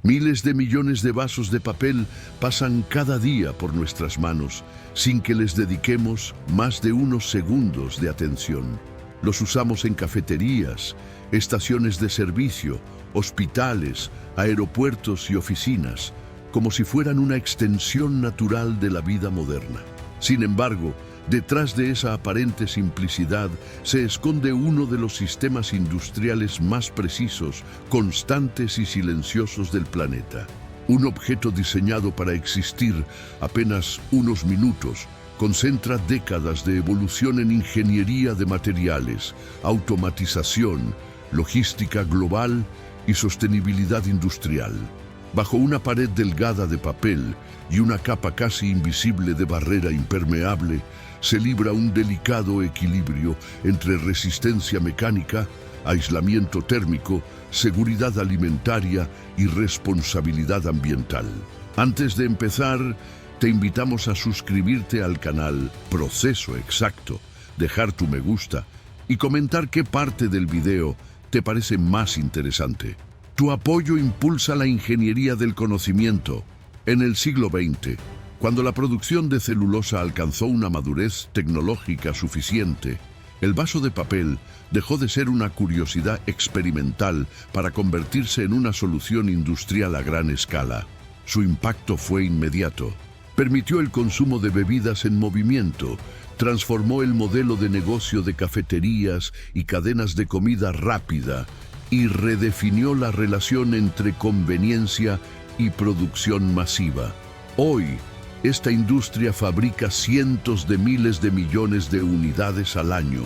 Miles de millones de vasos de papel pasan cada día por nuestras manos sin que les dediquemos más de unos segundos de atención. Los usamos en cafeterías, estaciones de servicio, hospitales, aeropuertos y oficinas, como si fueran una extensión natural de la vida moderna. Sin embargo, detrás de esa aparente simplicidad se esconde uno de los sistemas industriales más precisos, constantes y silenciosos del planeta. Un objeto diseñado para existir apenas unos minutos concentra décadas de evolución en ingeniería de materiales, automatización, logística global y sostenibilidad industrial. Bajo una pared delgada de papel y una capa casi invisible de barrera impermeable, se libra un delicado equilibrio entre resistencia mecánica, aislamiento térmico, seguridad alimentaria y responsabilidad ambiental. Antes de empezar, te invitamos a suscribirte al canal Proceso Exacto, dejar tu me gusta y comentar qué parte del video te parece más interesante. Tu apoyo impulsa la ingeniería del conocimiento. En el siglo XX, cuando la producción de celulosa alcanzó una madurez tecnológica suficiente, el vaso de papel dejó de ser una curiosidad experimental para convertirse en una solución industrial a gran escala. Su impacto fue inmediato. Permitió el consumo de bebidas en movimiento, transformó el modelo de negocio de cafeterías y cadenas de comida rápida y redefinió la relación entre conveniencia y producción masiva. Hoy, esta industria fabrica cientos de miles de millones de unidades al año,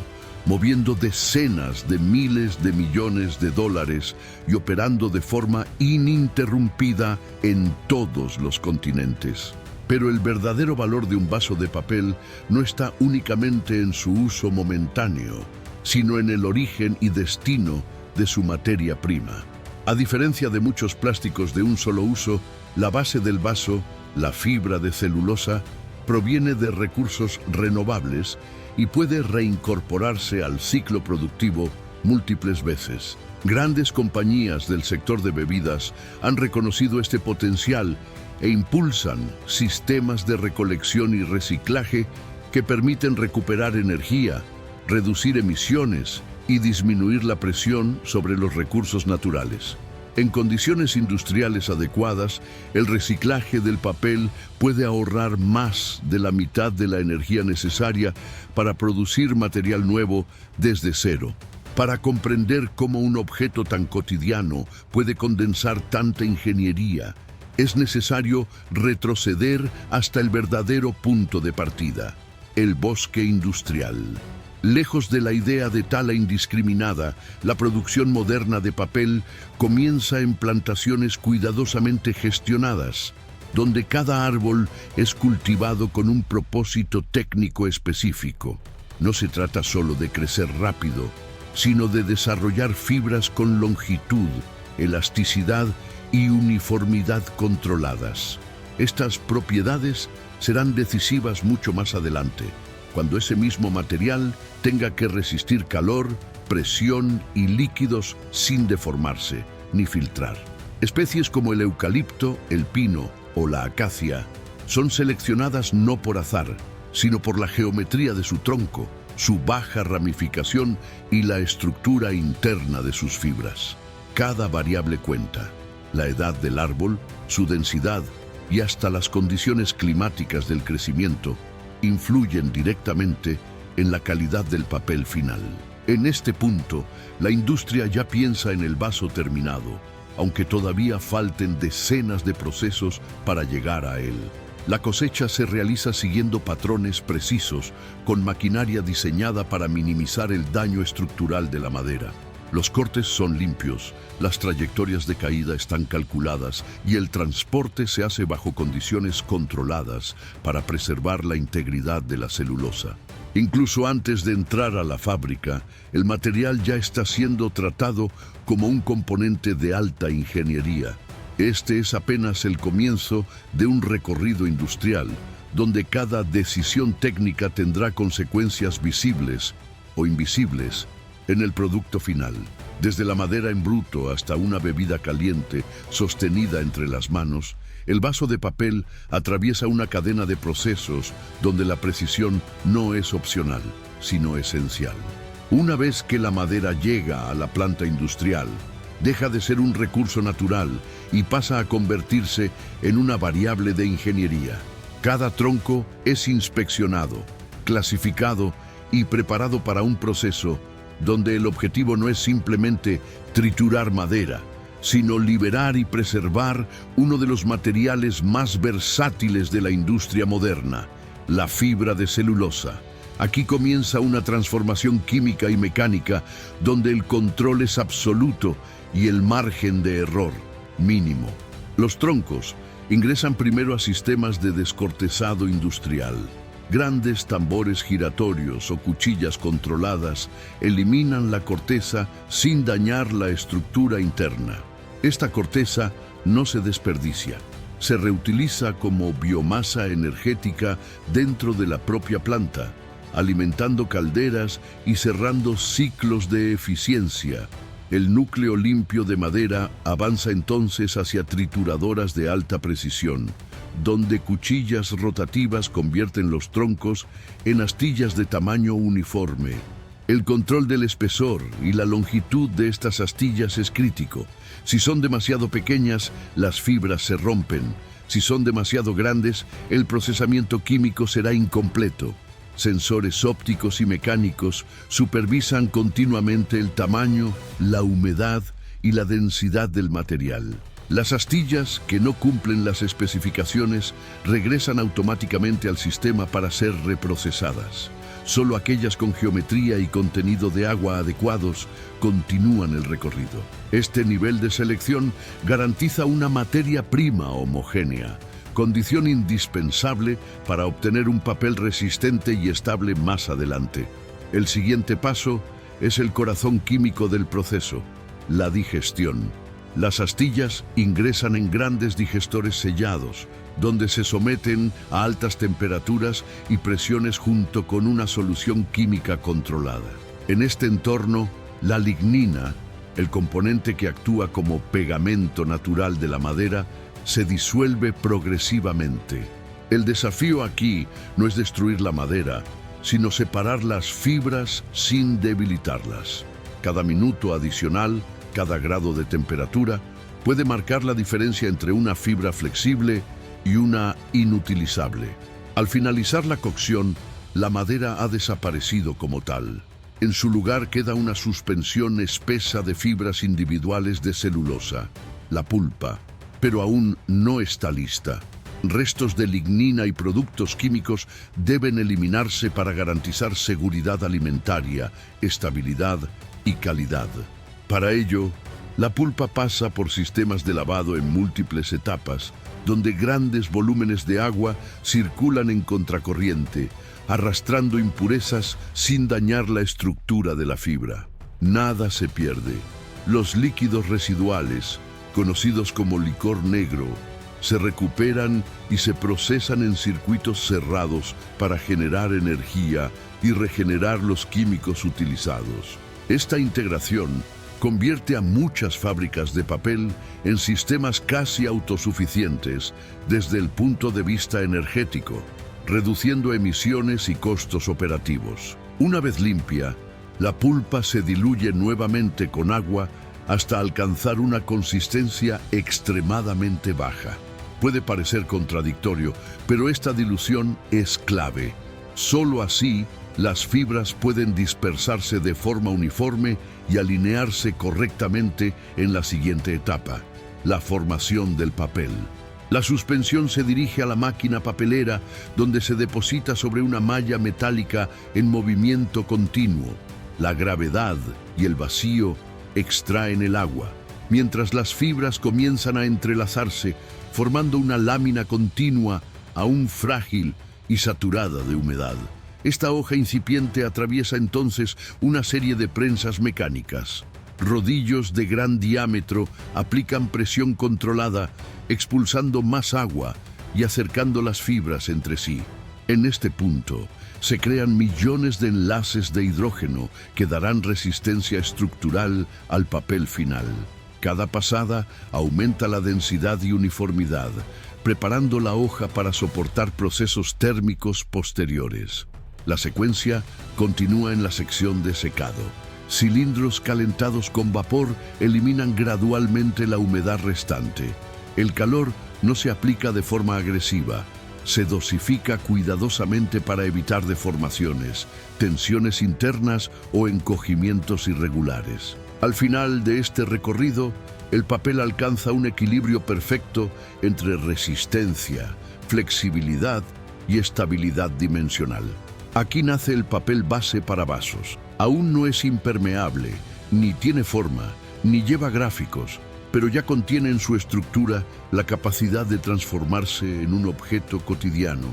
moviendo decenas de miles de millones de dólares y operando de forma ininterrumpida en todos los continentes. Pero el verdadero valor de un vaso de papel no está únicamente en su uso momentáneo, sino en el origen y destino de su materia prima. A diferencia de muchos plásticos de un solo uso, la base del vaso, la fibra de celulosa, proviene de recursos renovables y puede reincorporarse al ciclo productivo múltiples veces. Grandes compañías del sector de bebidas han reconocido este potencial e impulsan sistemas de recolección y reciclaje que permiten recuperar energía, reducir emisiones y disminuir la presión sobre los recursos naturales. En condiciones industriales adecuadas, el reciclaje del papel puede ahorrar más de la mitad de la energía necesaria para producir material nuevo desde cero. Para comprender cómo un objeto tan cotidiano puede condensar tanta ingeniería, es necesario retroceder hasta el verdadero punto de partida, el bosque industrial. Lejos de la idea de tala indiscriminada, la producción moderna de papel comienza en plantaciones cuidadosamente gestionadas, donde cada árbol es cultivado con un propósito técnico específico. No se trata solo de crecer rápido, sino de desarrollar fibras con longitud, elasticidad y uniformidad controladas. Estas propiedades serán decisivas mucho más adelante, cuando ese mismo material tenga que resistir calor, presión y líquidos sin deformarse ni filtrar. Especies como el eucalipto, el pino o la acacia son seleccionadas no por azar, sino por la geometría de su tronco, su baja ramificación y la estructura interna de sus fibras. Cada variable cuenta: la edad del árbol, su densidad y hasta las condiciones climáticas del crecimiento influyen directamente en la calidad del papel final. En este punto, la industria ya piensa en el vaso terminado, aunque todavía falten decenas de procesos para llegar a él. La cosecha se realiza siguiendo patrones precisos, con maquinaria diseñada para minimizar el daño estructural de la madera. Los cortes son limpios, las trayectorias de caída están calculadas y el transporte se hace bajo condiciones controladas para preservar la integridad de la celulosa. Incluso antes de entrar a la fábrica, el material ya está siendo tratado como un componente de alta ingeniería. Este es apenas el comienzo de un recorrido industrial, donde cada decisión técnica tendrá consecuencias visibles o invisibles en el producto final. Desde la madera en bruto hasta una bebida caliente sostenida entre las manos, el vaso de papel atraviesa una cadena de procesos donde la precisión no es opcional, sino esencial. Una vez que la madera llega a la planta industrial, deja de ser un recurso natural y pasa a convertirse en una variable de ingeniería. Cada tronco es inspeccionado, clasificado y preparado para un proceso donde el objetivo no es simplemente triturar madera, sino liberar y preservar uno de los materiales más versátiles de la industria moderna, la fibra de celulosa. Aquí comienza una transformación química y mecánica donde el control es absoluto y el margen de error mínimo. Los troncos ingresan primero a sistemas de descortezado industrial. Grandes tambores giratorios o cuchillas controladas eliminan la corteza sin dañar la estructura interna. Esta corteza no se desperdicia, se reutiliza como biomasa energética dentro de la propia planta, alimentando calderas y cerrando ciclos de eficiencia. El núcleo limpio de madera avanza entonces hacia trituradoras de alta precisión, donde cuchillas rotativas convierten los troncos en astillas de tamaño uniforme. El control del espesor y la longitud de estas astillas es crítico. Si son demasiado pequeñas, las fibras se rompen. Si son demasiado grandes, el procesamiento químico será incompleto. Sensores ópticos y mecánicos supervisan continuamente el tamaño, la humedad y la densidad del material. Las astillas que no cumplen las especificaciones regresan automáticamente al sistema para ser reprocesadas. Solo aquellas con geometría y contenido de agua adecuados continúan el recorrido. Este nivel de selección garantiza una materia prima homogénea, condición indispensable para obtener un papel resistente y estable más adelante. El siguiente paso es el corazón químico del proceso, la digestión. Las astillas ingresan en grandes digestores sellados, donde se someten a altas temperaturas y presiones junto con una solución química controlada. En este entorno, la lignina, el componente que actúa como pegamento natural de la madera, se disuelve progresivamente. El desafío aquí no es destruir la madera, sino separar las fibras sin debilitarlas. Cada minuto adicional, cada grado de temperatura, puede marcar la diferencia entre una fibra flexible y una inutilizable. Al finalizar la cocción, la madera ha desaparecido como tal. En su lugar queda una suspensión espesa de fibras individuales de celulosa, la pulpa, pero aún no está lista. Restos de lignina y productos químicos deben eliminarse para garantizar seguridad alimentaria, estabilidad y calidad. Para ello, la pulpa pasa por sistemas de lavado en múltiples etapas, donde grandes volúmenes de agua circulan en contracorriente, arrastrando impurezas sin dañar la estructura de la fibra. Nada se pierde. Los líquidos residuales, conocidos como licor negro, se recuperan y se procesan en circuitos cerrados para generar energía y regenerar los químicos utilizados. Esta integración convierte a muchas fábricas de papel en sistemas casi autosuficientes desde el punto de vista energético, reduciendo emisiones y costos operativos. Una vez limpia, la pulpa se diluye nuevamente con agua hasta alcanzar una consistencia extremadamente baja. Puede parecer contradictorio, pero esta dilución es clave. Solo así, las fibras pueden dispersarse de forma uniforme y alinearse correctamente en la siguiente etapa, la formación del papel. La suspensión se dirige a la máquina papelera, donde se deposita sobre una malla metálica en movimiento continuo. La gravedad y el vacío extraen el agua, mientras las fibras comienzan a entrelazarse, formando una lámina continua, aún frágil y saturada de humedad. Esta hoja incipiente atraviesa entonces una serie de prensas mecánicas. Rodillos de gran diámetro aplican presión controlada, expulsando más agua y acercando las fibras entre sí. En este punto, se crean millones de enlaces de hidrógeno que darán resistencia estructural al papel final. Cada pasada aumenta la densidad y uniformidad, preparando la hoja para soportar procesos térmicos posteriores. La secuencia continúa en la sección de secado. Cilindros calentados con vapor eliminan gradualmente la humedad restante. El calor no se aplica de forma agresiva. Se dosifica cuidadosamente para evitar deformaciones, tensiones internas o encogimientos irregulares. Al final de este recorrido, el papel alcanza un equilibrio perfecto entre resistencia, flexibilidad y estabilidad dimensional. Aquí nace el papel base para vasos. Aún no es impermeable, ni tiene forma, ni lleva gráficos, pero ya contiene en su estructura la capacidad de transformarse en un objeto cotidiano,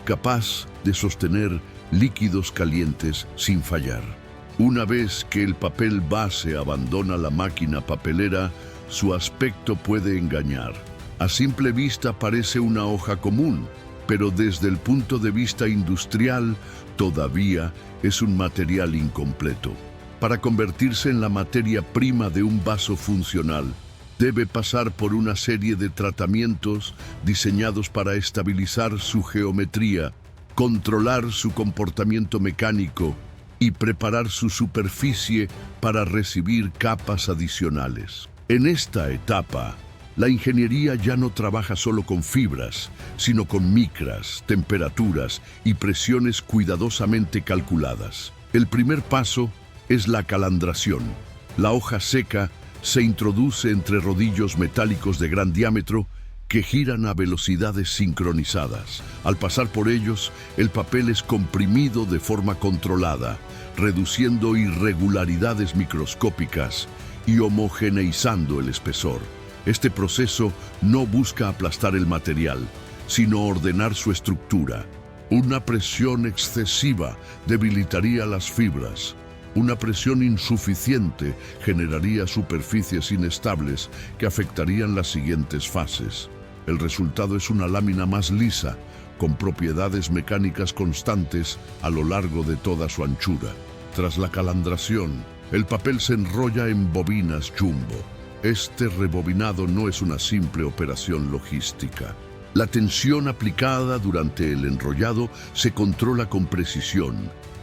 capaz de sostener líquidos calientes sin fallar. Una vez que el papel base abandona la máquina papelera, su aspecto puede engañar. A simple vista parece una hoja común, pero desde el punto de vista industrial todavía es un material incompleto. Para convertirse en la materia prima de un vaso funcional, debe pasar por una serie de tratamientos diseñados para estabilizar su geometría, controlar su comportamiento mecánico y preparar su superficie para recibir capas adicionales. En esta etapa, la ingeniería ya no trabaja solo con fibras, sino con micras, temperaturas y presiones cuidadosamente calculadas. El primer paso es la calandración. La hoja seca se introduce entre rodillos metálicos de gran diámetro que giran a velocidades sincronizadas. Al pasar por ellos, el papel es comprimido de forma controlada, reduciendo irregularidades microscópicas y homogeneizando el espesor. Este proceso no busca aplastar el material, sino ordenar su estructura. Una presión excesiva debilitaría las fibras. Una presión insuficiente generaría superficies inestables que afectarían las siguientes fases. El resultado es una lámina más lisa, con propiedades mecánicas constantes a lo largo de toda su anchura. Tras la calandración, el papel se enrolla en bobinas jumbo. Este rebobinado no es una simple operación logística. La tensión aplicada durante el enrollado se controla con precisión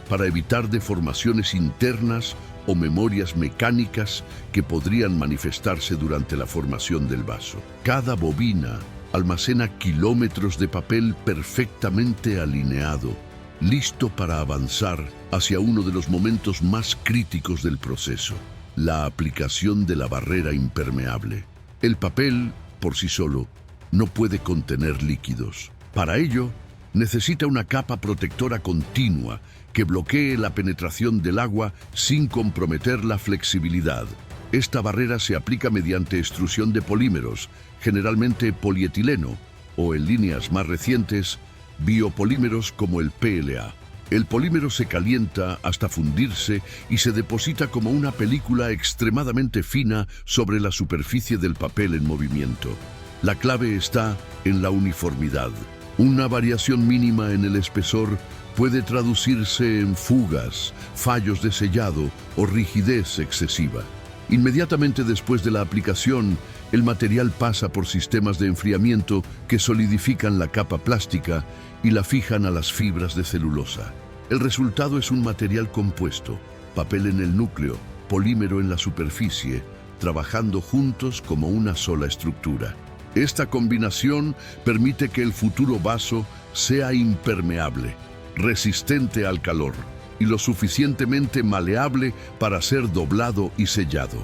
para evitar deformaciones internas o memorias mecánicas que podrían manifestarse durante la formación del vaso. Cada bobina almacena kilómetros de papel perfectamente alineado, listo para avanzar hacia uno de los momentos más críticos del proceso: la aplicación de la barrera impermeable. El papel, por sí solo, no puede contener líquidos. Para ello, necesita una capa protectora continua que bloquee la penetración del agua sin comprometer la flexibilidad. Esta barrera se aplica mediante extrusión de polímeros, generalmente polietileno, o en líneas más recientes, biopolímeros como el PLA. El polímero se calienta hasta fundirse y se deposita como una película extremadamente fina sobre la superficie del papel en movimiento. La clave está en la uniformidad. Una variación mínima en el espesor puede traducirse en fugas, fallos de sellado o rigidez excesiva. Inmediatamente después de la aplicación, el material pasa por sistemas de enfriamiento que solidifican la capa plástica y la fijan a las fibras de celulosa. El resultado es un material compuesto, papel en el núcleo, polímero en la superficie, trabajando juntos como una sola estructura. Esta combinación permite que el futuro vaso sea impermeable, resistente al calor y lo suficientemente maleable para ser doblado y sellado.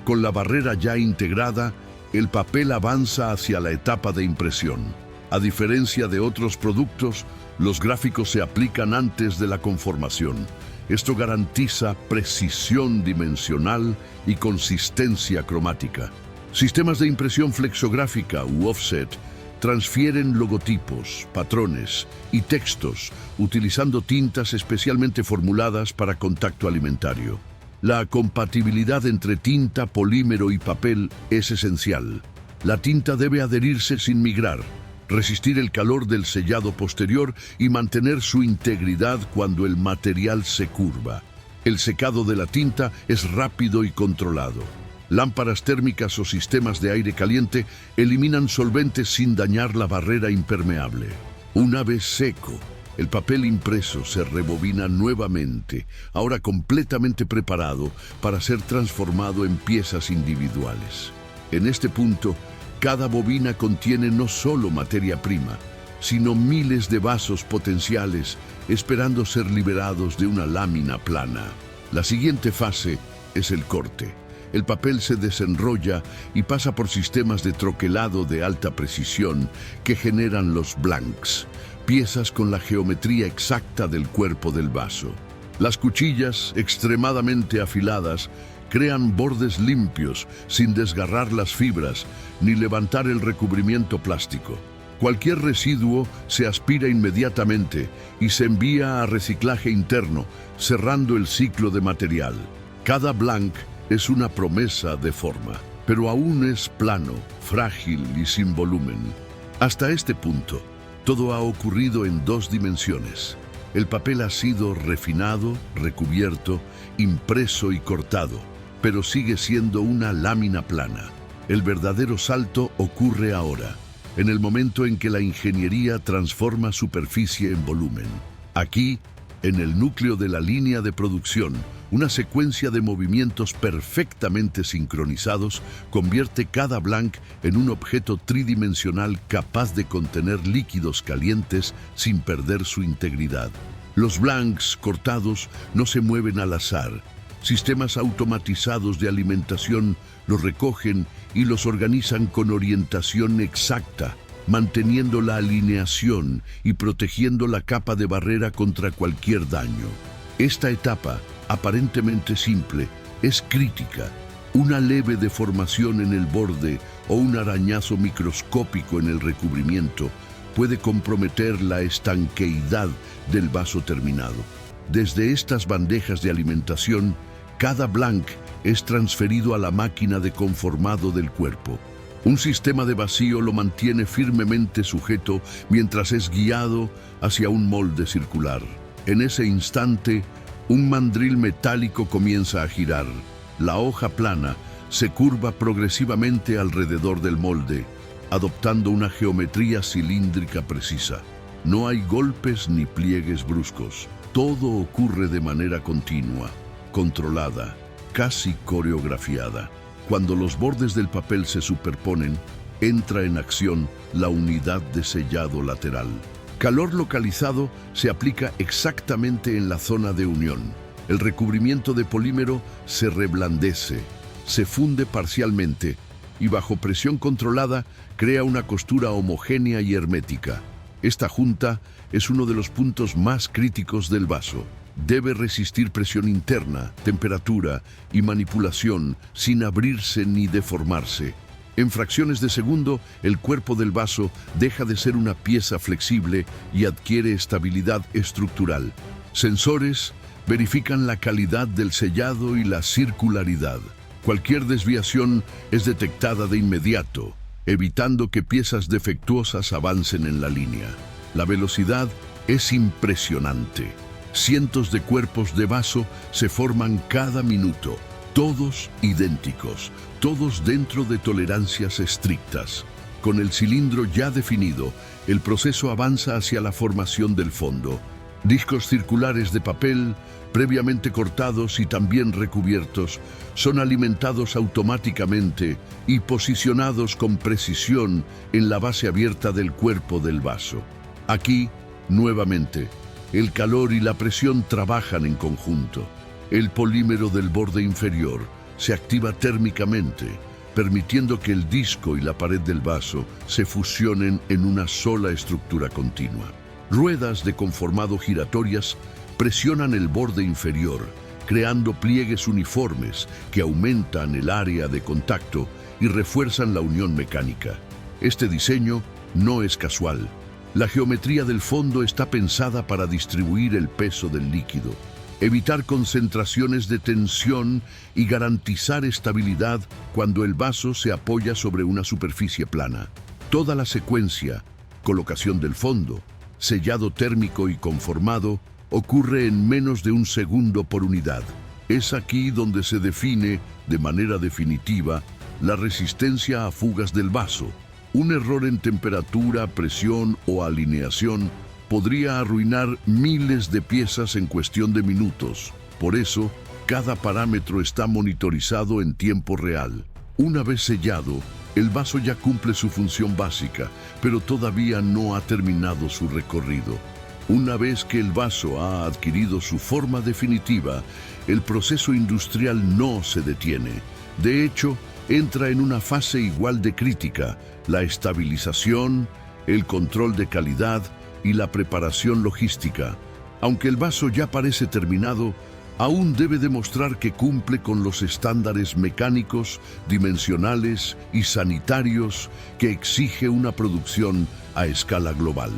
Con la barrera ya integrada, el papel avanza hacia la etapa de impresión. A diferencia de otros productos, los gráficos se aplican antes de la conformación. Esto garantiza precisión dimensional y consistencia cromática. Sistemas de impresión flexográfica u offset transfieren logotipos, patrones y textos utilizando tintas especialmente formuladas para contacto alimentario. La compatibilidad entre tinta, polímero y papel es esencial. La tinta debe adherirse sin migrar, resistir el calor del sellado posterior y mantener su integridad cuando el material se curva. El secado de la tinta es rápido y controlado. Lámparas térmicas o sistemas de aire caliente eliminan solventes sin dañar la barrera impermeable. Una vez seco, el papel impreso se rebobina nuevamente, ahora completamente preparado para ser transformado en piezas individuales. En este punto, cada bobina contiene no solo materia prima, sino miles de vasos potenciales esperando ser liberados de una lámina plana. La siguiente fase es el corte. El papel se desenrolla y pasa por sistemas de troquelado de alta precisión que generan los blanks, piezas con la geometría exacta del cuerpo del vaso. Las cuchillas, extremadamente afiladas, crean bordes limpios sin desgarrar las fibras ni levantar el recubrimiento plástico. Cualquier residuo se aspira inmediatamente y se envía a reciclaje interno, cerrando el ciclo de material. Cada blank es una promesa de forma, pero aún es plano, frágil y sin volumen. Hasta este punto, todo ha ocurrido en 2 dimensiones. El papel ha sido refinado, recubierto, impreso y cortado, pero sigue siendo una lámina plana. El verdadero salto ocurre ahora, en el momento en que la ingeniería transforma superficie en volumen. Aquí, en el núcleo de la línea de producción, una secuencia de movimientos perfectamente sincronizados convierte cada blank en un objeto tridimensional capaz de contener líquidos calientes sin perder su integridad. Los blanks cortados no se mueven al azar. Sistemas automatizados de alimentación los recogen y los organizan con orientación exacta, manteniendo la alineación y protegiendo la capa de barrera contra cualquier daño. Esta etapa, aparentemente simple, es crítica. Una leve deformación en el borde o un arañazo microscópico en el recubrimiento puede comprometer la estanqueidad del vaso terminado. Desde estas bandejas de alimentación, cada blank es transferido a la máquina de conformado del cuerpo. Un sistema de vacío lo mantiene firmemente sujeto mientras es guiado hacia un molde circular. En ese instante, un mandril metálico comienza a girar. La hoja plana se curva progresivamente alrededor del molde, adoptando una geometría cilíndrica precisa. No hay golpes ni pliegues bruscos. Todo ocurre de manera continua, controlada, casi coreografiada. Cuando los bordes del papel se superponen, entra en acción la unidad de sellado lateral. Calor localizado se aplica exactamente en la zona de unión. El recubrimiento de polímero se reblandece, se funde parcialmente y bajo presión controlada crea una costura homogénea y hermética. Esta junta es uno de los puntos más críticos del vaso. Debe resistir presión interna, temperatura y manipulación sin abrirse ni deformarse. En fracciones de segundo, el cuerpo del vaso deja de ser una pieza flexible y adquiere estabilidad estructural. Sensores verifican la calidad del sellado y la circularidad. Cualquier desviación es detectada de inmediato, evitando que piezas defectuosas avancen en la línea. La velocidad es impresionante. Cientos de cuerpos de vaso se forman cada minuto, todos idénticos, todos dentro de tolerancias estrictas. Con el cilindro ya definido, el proceso avanza hacia la formación del fondo. Discos circulares de papel, previamente cortados y también recubiertos, son alimentados automáticamente y posicionados con precisión en la base abierta del cuerpo del vaso. Aquí, nuevamente, el calor y la presión trabajan en conjunto. El polímero del borde inferior se activa térmicamente, permitiendo que el disco y la pared del vaso se fusionen en una sola estructura continua. Ruedas de conformado giratorias presionan el borde inferior, creando pliegues uniformes que aumentan el área de contacto y refuerzan la unión mecánica. Este diseño no es casual. La geometría del fondo está pensada para distribuir el peso del líquido, evitar concentraciones de tensión y garantizar estabilidad cuando el vaso se apoya sobre una superficie plana. Toda la secuencia, colocación del fondo, sellado térmico y conformado ocurre en menos de un segundo por unidad. Es aquí donde se define, de manera definitiva, la resistencia a fugas del vaso. Un error en temperatura, presión o alineación podría arruinar miles de piezas en cuestión de minutos. Por eso, cada parámetro está monitorizado en tiempo real. Una vez sellado, el vaso ya cumple su función básica, pero todavía no ha terminado su recorrido. Una vez que el vaso ha adquirido su forma definitiva, el proceso industrial no se detiene. De hecho, entra en una fase igual de crítica: la estabilización, el control de calidad y la preparación logística. Aunque el vaso ya parece terminado, aún debe demostrar que cumple con los estándares mecánicos, dimensionales y sanitarios que exige una producción a escala global.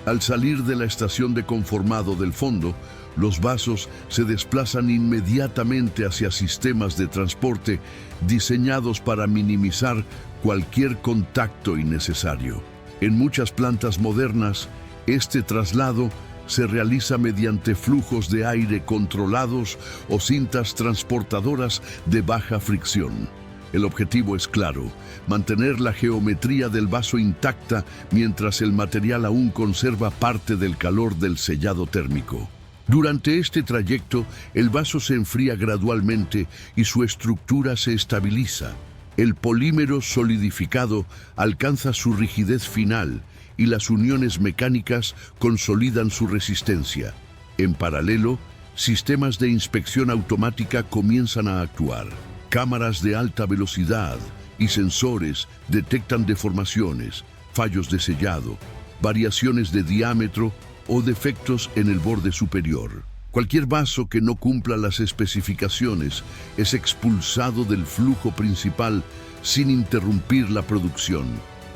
Al salir de la estación de conformado del fondo, los vasos se desplazan inmediatamente hacia sistemas de transporte diseñados para minimizar cualquier contacto innecesario. En muchas plantas modernas, este traslado se realiza mediante flujos de aire controlados o cintas transportadoras de baja fricción. El objetivo es claro: mantener la geometría del vaso intacta mientras el material aún conserva parte del calor del sellado térmico. Durante este trayecto, el vaso se enfría gradualmente y su estructura se estabiliza. El polímero solidificado alcanza su rigidez final y las uniones mecánicas consolidan su resistencia. En paralelo, sistemas de inspección automática comienzan a actuar. Cámaras de alta velocidad y sensores detectan deformaciones, fallos de sellado, variaciones de diámetro o defectos en el borde superior. Cualquier vaso que no cumpla las especificaciones es expulsado del flujo principal sin interrumpir la producción.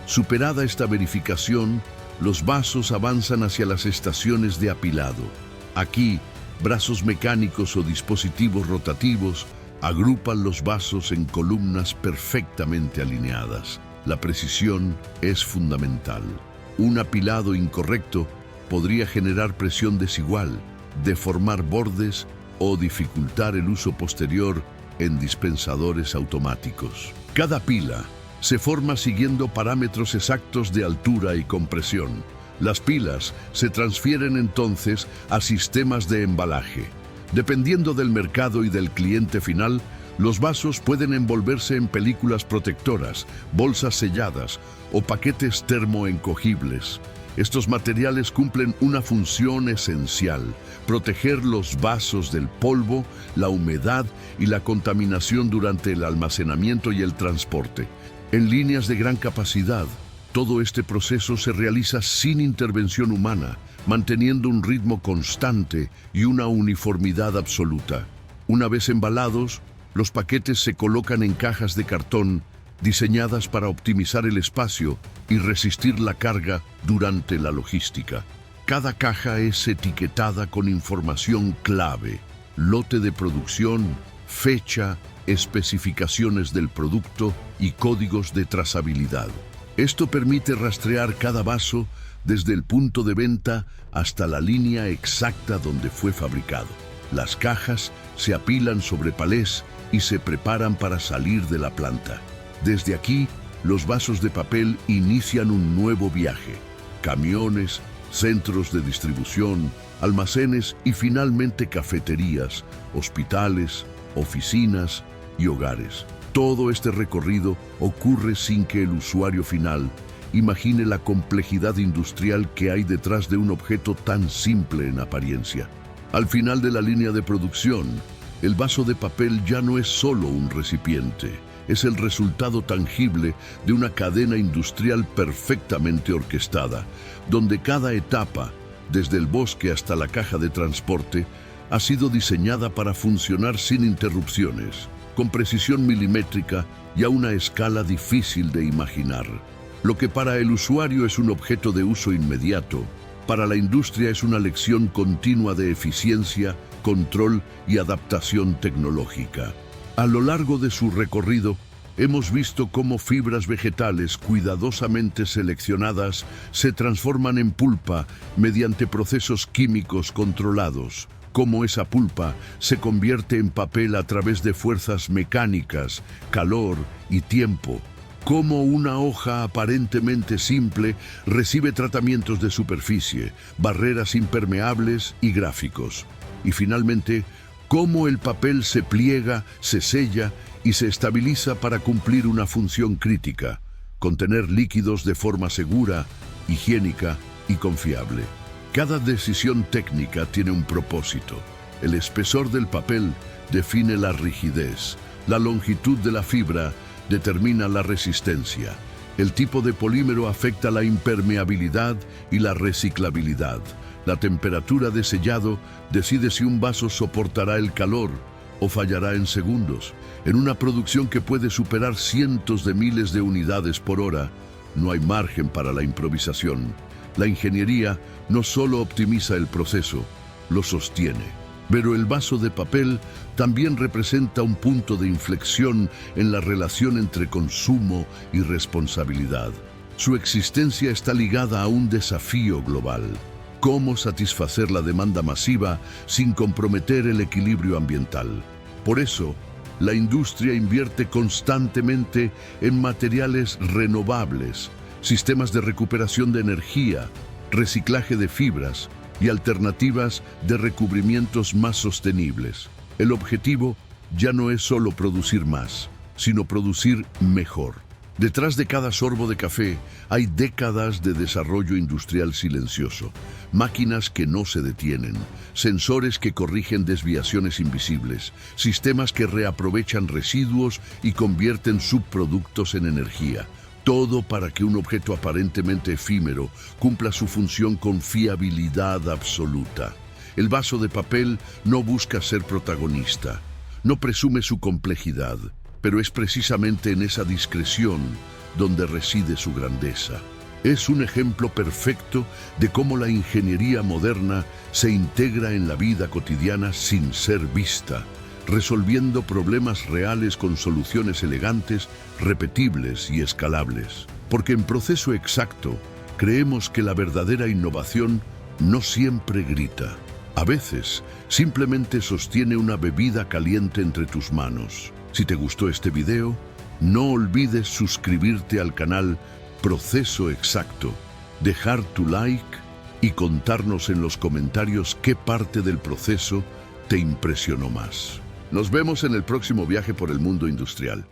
Superada esta verificación, los vasos avanzan hacia las estaciones de apilado. Aquí, brazos mecánicos o dispositivos rotativos agrupan los vasos en columnas perfectamente alineadas. La precisión es fundamental. Un apilado incorrecto podría generar presión desigual, deformar bordes o dificultar el uso posterior en dispensadores automáticos. Cada pila se forma siguiendo parámetros exactos de altura y compresión. Las pilas se transfieren entonces a sistemas de embalaje. Dependiendo del mercado y del cliente final, los vasos pueden envolverse en películas protectoras, bolsas selladas o paquetes termoencogibles. Estos materiales cumplen una función esencial: proteger los vasos del polvo, la humedad y la contaminación durante el almacenamiento y el transporte. En líneas de gran capacidad, todo este proceso se realiza sin intervención humana, manteniendo un ritmo constante y una uniformidad absoluta. Una vez embalados, los paquetes se colocan en cajas de cartón diseñadas para optimizar el espacio y resistir la carga durante la logística. Cada caja es etiquetada con información clave: lote de producción, fecha, especificaciones del producto y códigos de trazabilidad. Esto permite rastrear cada vaso desde el punto de venta hasta la línea exacta donde fue fabricado. Las cajas se apilan sobre palés y se preparan para salir de la planta. Desde aquí, los vasos de papel inician un nuevo viaje. Camiones, centros de distribución, almacenes y finalmente cafeterías, hospitales, oficinas y hogares. Todo este recorrido ocurre sin que el usuario final imagine la complejidad industrial que hay detrás de un objeto tan simple en apariencia. Al final de la línea de producción, el vaso de papel ya no es solo un recipiente, es el resultado tangible de una cadena industrial perfectamente orquestada, donde cada etapa, desde el bosque hasta la caja de transporte, ha sido diseñada para funcionar sin interrupciones, con precisión milimétrica y a una escala difícil de imaginar. Lo que para el usuario es un objeto de uso inmediato, para la industria es una lección continua de eficiencia, control y adaptación tecnológica. A lo largo de su recorrido, hemos visto cómo fibras vegetales cuidadosamente seleccionadas se transforman en pulpa mediante procesos químicos controlados, cómo esa pulpa se convierte en papel a través de fuerzas mecánicas, calor y tiempo, cómo una hoja aparentemente simple recibe tratamientos de superficie, barreras impermeables y gráficos. Y finalmente, cómo el papel se pliega, se sella y se estabiliza para cumplir una función crítica: contener líquidos de forma segura, higiénica y confiable. Cada decisión técnica tiene un propósito. El espesor del papel define la rigidez, la longitud de la fibra determina la resistencia, el tipo de polímero afecta la impermeabilidad y la reciclabilidad. La temperatura de sellado decide si un vaso soportará el calor o fallará en segundos. En una producción que puede superar cientos de miles de unidades por hora, no hay margen para la improvisación. La ingeniería no solo optimiza el proceso, lo sostiene. Pero el vaso de papel también representa un punto de inflexión en la relación entre consumo y responsabilidad. Su existencia está ligada a un desafío global: cómo satisfacer la demanda masiva sin comprometer el equilibrio ambiental. Por eso, la industria invierte constantemente en materiales renovables, sistemas de recuperación de energía, reciclaje de fibras y alternativas de recubrimientos más sostenibles. El objetivo ya no es solo producir más, sino producir mejor. Detrás de cada sorbo de café hay décadas de desarrollo industrial silencioso, máquinas que no se detienen, sensores que corrigen desviaciones invisibles, sistemas que reaprovechan residuos y convierten subproductos en energía. Todo para que un objeto aparentemente efímero cumpla su función con fiabilidad absoluta. El vaso de papel no busca ser protagonista, no presume su complejidad, pero es precisamente en esa discreción donde reside su grandeza. Es un ejemplo perfecto de cómo la ingeniería moderna se integra en la vida cotidiana sin ser vista, resolviendo problemas reales con soluciones elegantes, repetibles y escalables. Porque en Proceso Exacto creemos que la verdadera innovación no siempre grita. A veces simplemente sostiene una bebida caliente entre tus manos. Si te gustó este video, no olvides suscribirte al canal Proceso Exacto, dejar tu like y contarnos en los comentarios qué parte del proceso te impresionó más. Nos vemos en el próximo viaje por el mundo industrial.